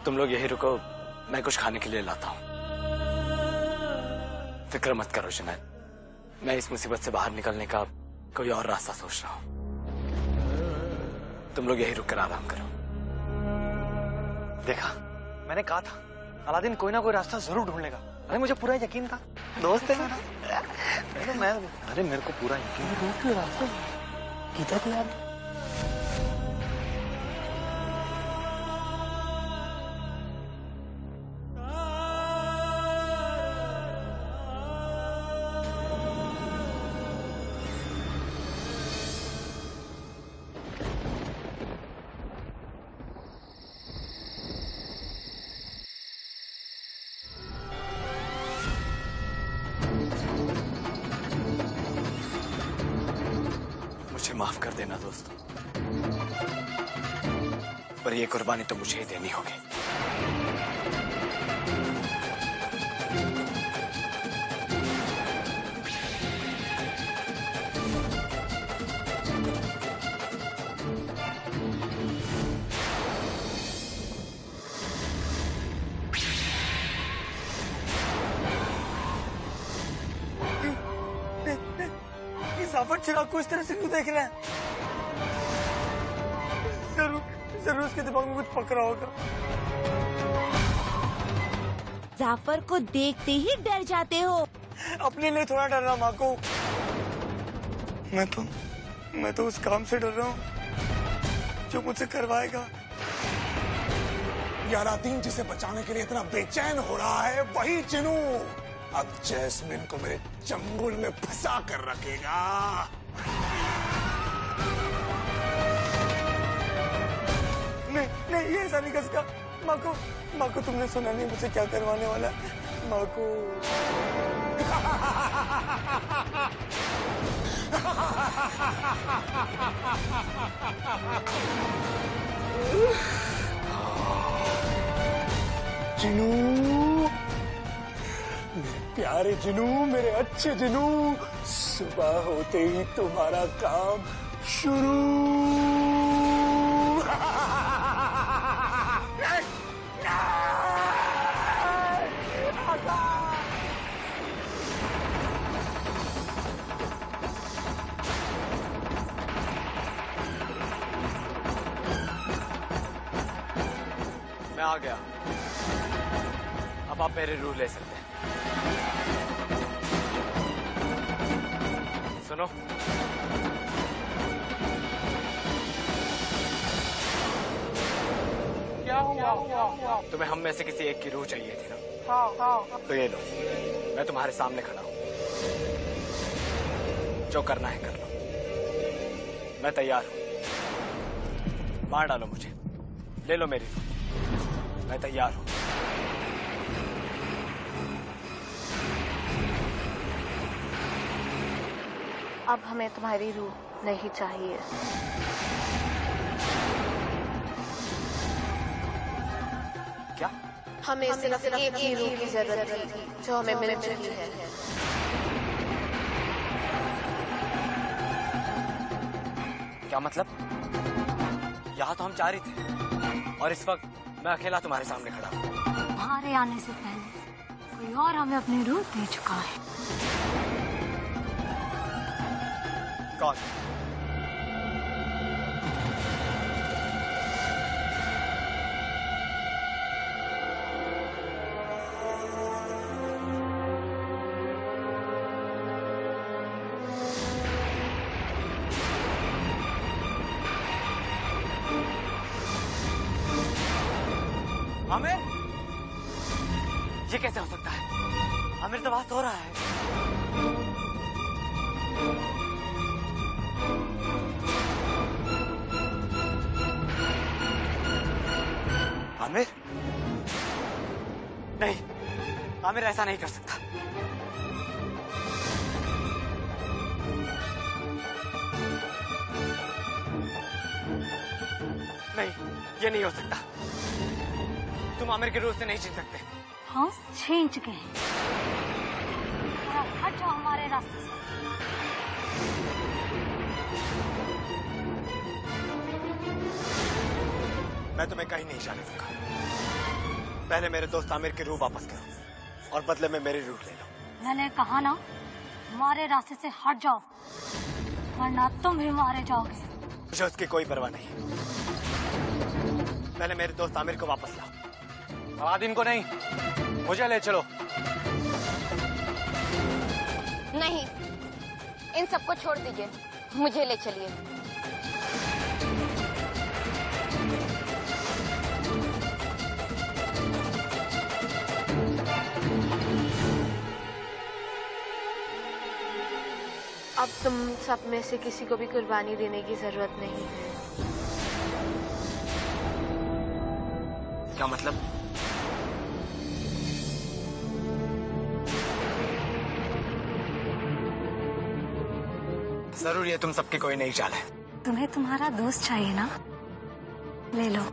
तुम लोग यही रुको, मैं कुछ खाने के लिए लाता हूँ। फिक्र मत करो जुनैद, मैं इस मुसीबत से बाहर निकलने का कोई और रास्ता सोच रहा हूँ। तुम लोग यही रुक कर आराम करो। देखा, मैंने कहा था अलादीन कोई ना कोई रास्ता जरूर ढूंढ लेगा। अरे मुझे पूरा यकीन था, दोस्त है मेरा। अरे मेरे को पूरा यकीन है। दोस्त रास्ता किधर यार? मुझे माफ कर देना दोस्तों, पर ये कुर्बानी तो मुझे ही देनी होगी। जाफर चिराग को इस तरह से क्यों देख रहे हैं? जरूर उसके दिमाग में कुछ पकड़ा होगा। जाफर को देखते ही डर जाते हो। अपने लिए थोड़ा डर रहा माँ को। मैं तो उस काम से डर रहा हूँ जो मुझसे करवाएगा। यारादीन जिसे बचाने के लिए इतना बेचैन हो रहा है, वही जिनू अब जैस्मिन को मेरे चंगुल में फंसा कर रखेगा। नहीं, ये ऐसा नहीं कर सकता। माँ को तुमने सुना नहीं मुझे क्या करवाने वाला है? माँ को जिनू, मेरे प्यारे जिनू, मेरे अच्छे जिनू, सुबह होते ही तुम्हारा काम शुरू। मैं आ गया, अब आप मेरी रूह ले सकते हैं। सुनो, क्या हुआ? तुम्हें हम में से किसी एक की रूह चाहिए थी ना? हाँ। तो ये लो, मैं तुम्हारे सामने खड़ा हूं। जो करना है कर लो, मैं तैयार हूं। मार डालो मुझे, ले लो मेरी रूह, मैं तैयार हूं। अब हमें तुम्हारी रूह नहीं चाहिए। क्या? हमें सिर्फ एक ही रूह की जरूरत थी जो हमें मिल चुकी है। क्या मतलब? यहाँ तो हम 4 ही थे और इस वक्त मैं अकेला तुम्हारे सामने खड़ा हूँ। तुम्हारे आने से पहले कोई और हमें अपनी रूह दे चुका है। कौन? आमिर, ये कैसे हो सकता है? आमिर तो बात हो रहा है। आमिर, नहीं, आमिर ऐसा नहीं कर सकता। नहीं, ये नहीं हो सकता। तुम आमिर की रूह से नहीं छीन सकते। हाँ, छीन चुके हैं। हट जाओ हमारे रास्ते से। मैं तुम्हें कहीं नहीं जाने दूंगा। पहले मेरे दोस्त आमिर की रूह वापस करो और बदले में मेरी रूह ले लो। मैंने कहा ना, हमारे रास्ते से हट जाओ वरना तुम भी मारे जाओगे। मुझे उसकी कोई परवाह नहीं। पहले मेरे दोस्त आमिर को वापस लाओ। अलादीन को नहीं, मुझे ले चलो। नहीं, इन सबको छोड़ दीजिए, मुझे ले चलिए। अब तुम सब में से किसी को भी कुर्बानी देने की जरूरत नहीं है। क्या मतलब? जरूर ये तुम सबकी कोई नई चाल है। तुम्हें तुम्हारा दोस्त चाहिए ना, ले लो।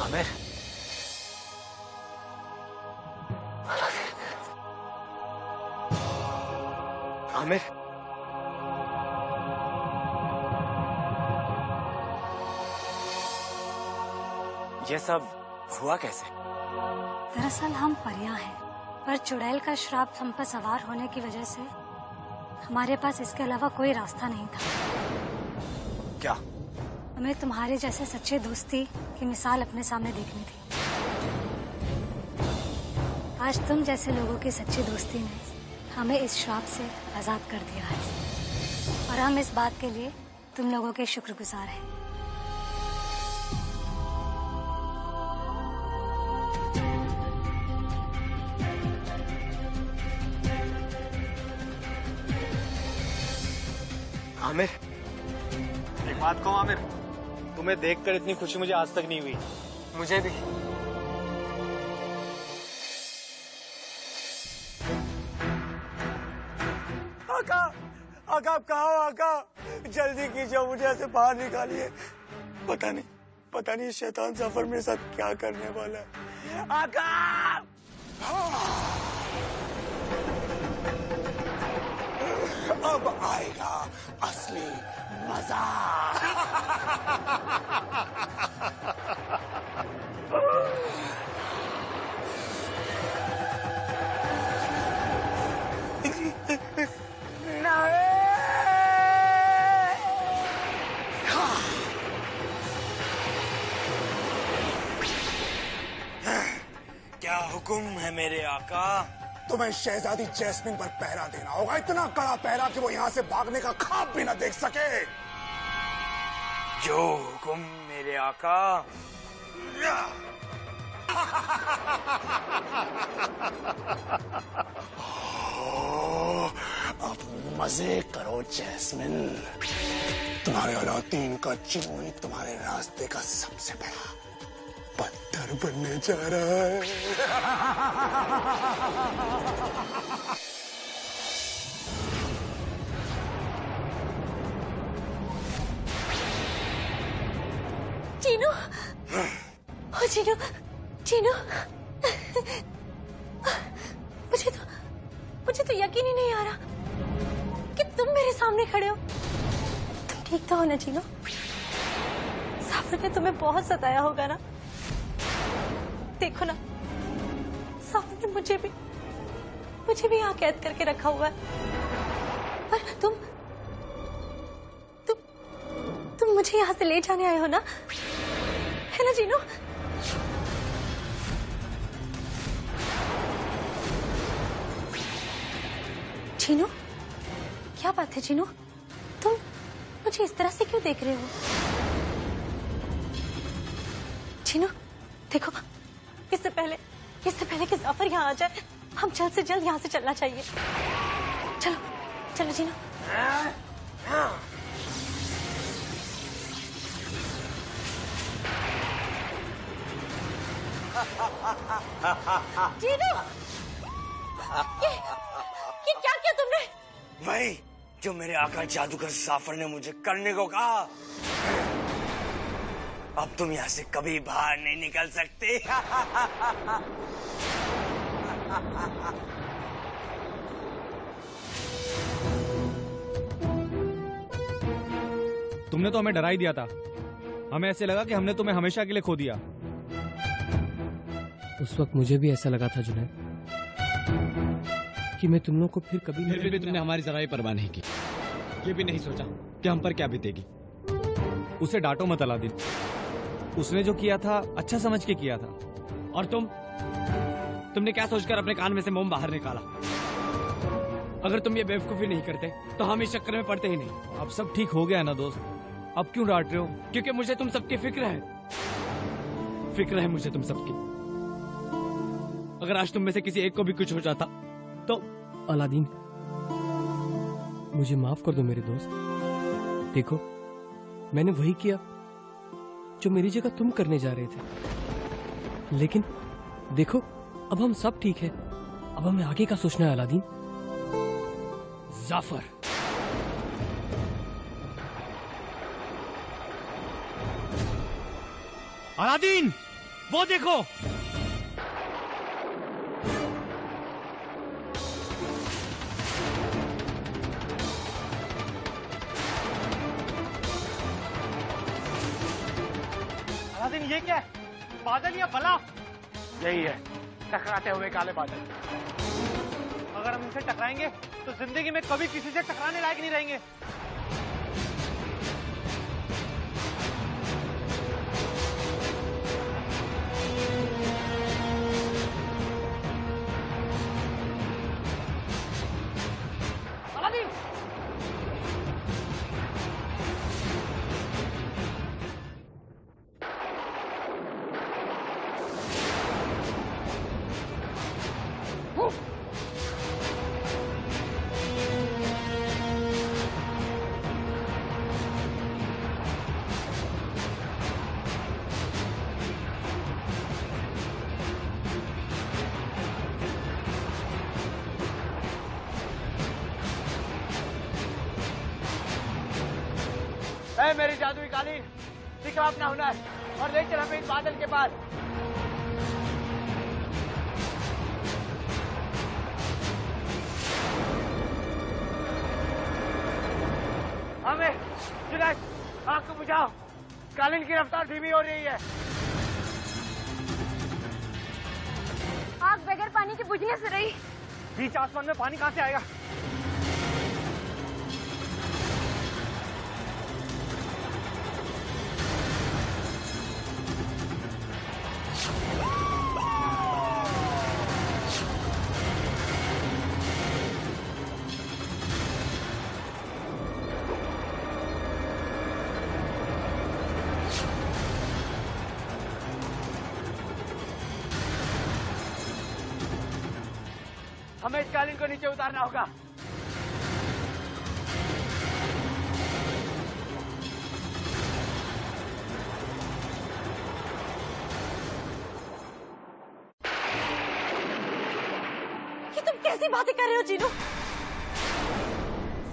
आमिर, आमिर, ये सब हुआ कैसे? दरअसल हम परियां हैं, पर चुड़ैल का श्राप हम पर सवार होने की वजह से हमारे पास इसके अलावा कोई रास्ता नहीं था। क्या? हमें तुम्हारे जैसे सच्चे दोस्ती की मिसाल अपने सामने देखनी थी। आज तुम जैसे लोगों की सच्ची दोस्ती ने हमें इस श्राप से आजाद कर दिया है और हम इस बात के लिए तुम लोगों के शुक्रगुजार हैं। आमिर, एक बात कहूँ आमिर, तुम्हें देखकर इतनी खुशी मुझे आज तक नहीं हुई। मुझे भी। आका, आका आप कहाँ हो आका? जल्दी कीजिए, मुझे ऐसे बाहर निकालिए। पता नहीं शैतान जाफर मेरे साथ क्या करने वाला है। आका! अब आएगा असली मजा। क्या हुक्म है मेरे आका? तुम्हें शहजादी जैस्मिन पर पहरा देना होगा, इतना कड़ा पहरा कि वो यहाँ से भागने का ख्वाब भी न देख सके। जो हुक्म मेरे आका। अब मजे करो जैस्मिन। तुम्हारे अलादीन का चिन्ह ही तुम्हारे रास्ते का सबसे बड़ा पत्थर बनने जा रहा है। चीनू, ओ चीनू, चीनू, मुझे तो यकीन ही नहीं आ रहा कि तुम मेरे सामने खड़े हो। तुम ठीक तो हो ना चीनू? साफर ने तुम्हें बहुत सताया होगा ना? देखो ना, साफर ने मुझे भी यहाँ कैद करके रखा हुआ है। पर तुम मुझे यहाँ से ले जाने आए हो ना, है ना चीनू? चीनू, क्या बात है चीनू? तुम मुझे इस तरह से क्यों देख रहे हो? चीनू, देखो, इससे पहले कि जाफर यहाँ आ जाए, हम जल्द से जल्द यहाँ से चलना चाहिए। चलो, चलो चीनू। जीनू, ये क्या किया तुमने? वही जो मेरे आका जादूगर जाफर ने मुझे करने को कहा। अब तुम यहाँ से कभी बाहर नहीं निकल सकते। तुमने तो हमें डरा ही दिया था। हमें ऐसे लगा कि हमने तुम्हें हमेशा के लिए खो दिया। उस वक्त मुझे भी ऐसा लगा था जुनैद कि मैं तुम लोगों को फिर कभी फिर भी तुमने हमारी जरा ही परवाह नहीं की। ये भी नहीं सोचा कि हम पर क्या बीतेगी। उसे डांटो मत अलादीन। उसने जो किया था अच्छा समझ के किया था। और तुमने क्या सोचकर अपने कान में से मोम बाहर निकाला? अगर तुम ये बेवकूफी नहीं करते तो हम इस चक्कर में पड़ते ही नहीं। अब सब ठीक हो गया है ना दोस्त? अब क्यों डांट रहे हो? क्योंकि मुझे तुम सबकी फिक्र है। फिक्र है मुझे तुम सबकी। अगर आज तुम में से किसी एक को भी कुछ हो जाता तो। अलादीन, मुझे माफ कर दो मेरे दोस्त। देखो, मैंने वही किया जो मेरी जगह तुम करने जा रहे थे। लेकिन देखो, अब हम सब ठीक है। अब हमें आगे का सोचना है अलादीन। जाफर, अलादीन, वो देखो। अलादीन, ये क्या है? बादल या बला? यही है, टकराते हुए काले बादल। अगर हम इनसे टकराएंगे तो जिंदगी में कभी किसी से टकराने लायक नहीं रहेंगे। अलादीन! मेरी जादुई कालीन, दिखा अपना हुनर और ले चल हमें इस बादल के पास। हमें जुनैद, आग को बुझाओ। कालीन की रफ्तार धीमी हो रही है। आग बगैर पानी के बुझने से रही। बीच आसमान में पानी कहाँ से आएगा? हमें इस कालीन को नीचे उतारना होगा। ये तुम कैसी बातें कर रहे हो जीनू?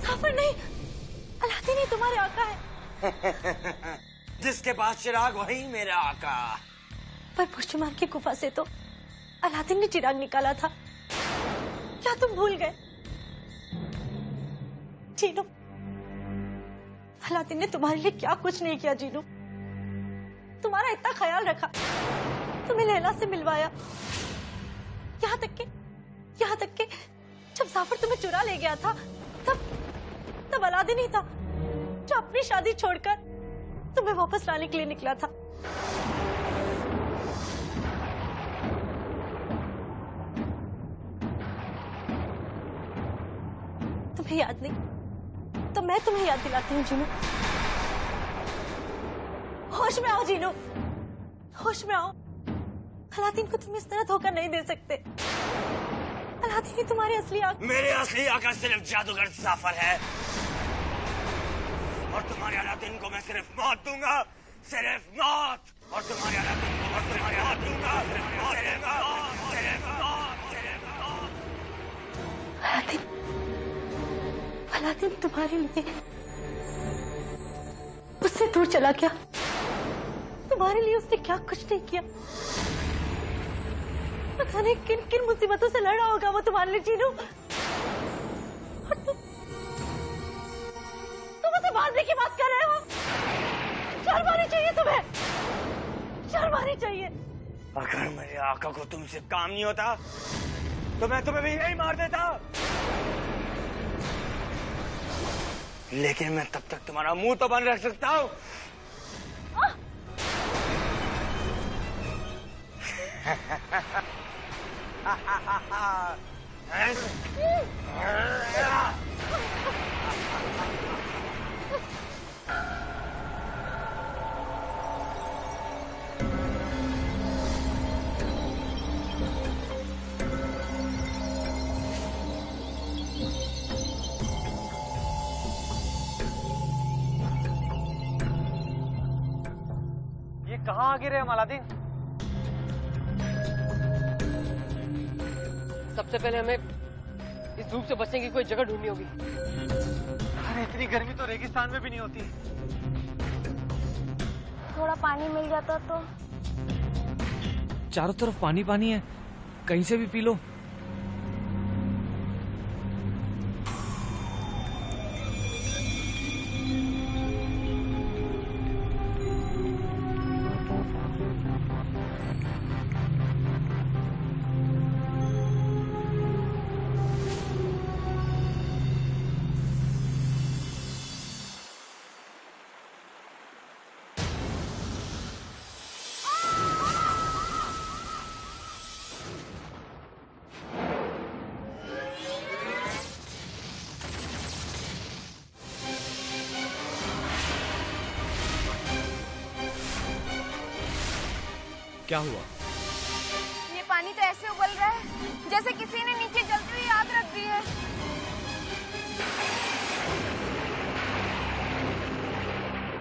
जाफर नहीं, अलादीन ही तुम्हारे आका है। जिसके पास चिराग वही मेरा आका। पर पुष्टिमान की गुफा से तो अलादीन ने चिराग निकाला था। क्या तुम भूल गए? जीनू, अलादीन ने तुम्हारे लिए क्या कुछ नहीं किया जीनू। तुम्हारा इतना ख्याल रखा, तुम्हें लैला से मिलवाया। यहाँ तक के जब जाफर तुम्हें चुरा ले गया था तब अलादीन ही था जो अपनी शादी छोड़कर तुम्हें वापस लाने के लिए निकला था। तुम्हें याद नहीं तो मैं तुम्हें याद दिलाती हूँ जीनू। होश में आओ जीनू, होश में आओ। अलादीन को तुम इस तरह धोखा नहीं दे सकते। अलादीन ही तुम्हारे असली आका। मेरे असली आका सिर्फ जादूगर जाफर है और तुम्हारे अलादीन को मैं सिर्फ मौत दूंगा, सिर्फ मौत। और तुम्हारे अलादीन को अलादीन, अलादीन तुम्हारे लिए उससे दूर चला गया। तुम्हारे लिए उसने क्या कुछ नहीं किया। पता नहीं किन किन मुसीबतों से लड़ा होगा वो तुम्हारे लिए जीनू। और तुम उसे मारने की बात कर रहे हो। शर्म आनी चाहिए तुम्हें, शर्म आनी चाहिए। अगर मेरे आका को तुमसे काम नहीं होता तो मैं तुम्हें भी यही मार देता, लेकिन मैं तब तक तुम्हारा मुंह तो बंद रख सकता हूँ। ये कहाँ आ गिरे हम अलादीन? सबसे पहले हमें इस धूप से बचने की कोई जगह ढूंढनी होगी। अरे इतनी गर्मी तो रेगिस्तान में भी नहीं होती। थोड़ा पानी मिल जाता तो। चारों तरफ पानी पानी है, कहीं से भी पी लो। क्या हुआ? ये पानी तो ऐसे उबल रहा है जैसे किसी ने नीचे जलती हुई आग रख दी है।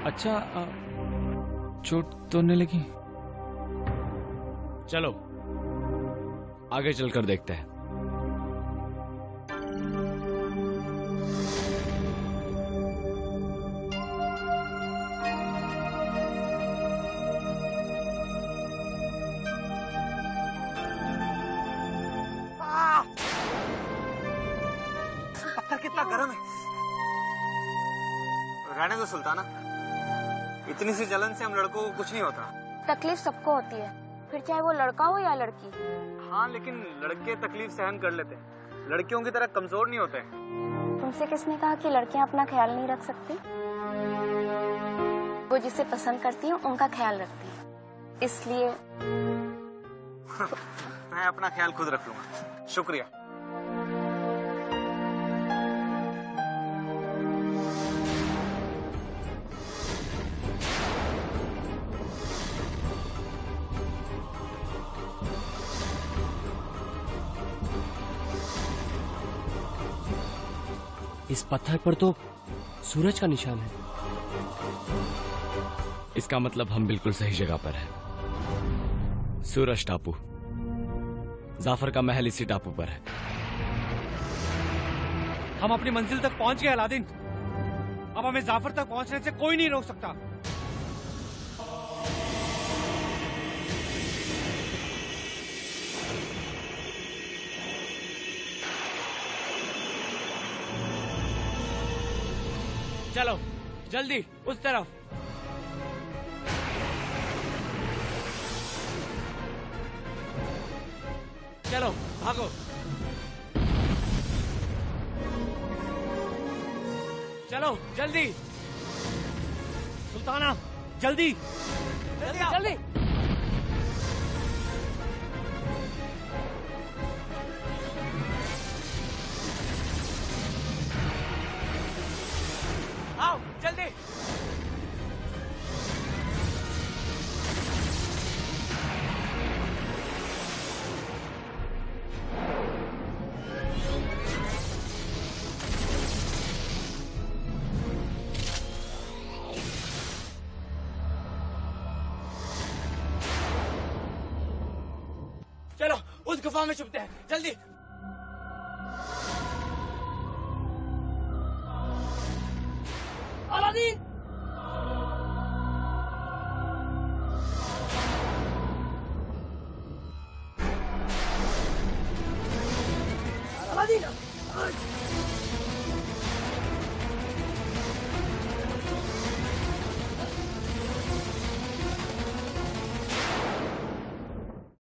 अच्छा, चोट तो नहीं लगी? चलो आगे चलकर देखते हैं। पत्थर कितना गर्म है। रहने दो सुल्ताना, इतनी सी जलन से हम लड़कों को कुछ नहीं होता। तकलीफ सबको होती है, फिर चाहे वो लड़का हो या लड़की। हाँ, लेकिन लड़के तकलीफ सहन कर लेते हैं, लड़कियों की तरह कमजोर नहीं होते। तुमसे किसने कहा कि लड़कियां अपना ख्याल नहीं रख सकती? वो जिसे पसंद करती हैं उनका ख्याल रखती हैं, इसलिए मैं अपना ख्याल खुद रख लूंगा। शुक्रिया। इस पत्थर पर तो सूरज का निशान है। इसका मतलब हम बिल्कुल सही जगह पर हैं। सूरज टापू, जाफर का महल इसी टापू पर है। हम अपनी मंजिल तक पहुंच गए अलादीन। अब हमें जाफर तक पहुंचने से कोई नहीं रोक सकता। चलो जल्दी उस तरफ। चलो भागो। चलो जल्दी। सुल्ताना जल्दी जल्दी जल्दी। आओ जल्दी। चलो उस गुफा में छुपते हैं, जल्दी। अलादीन! अलादीन!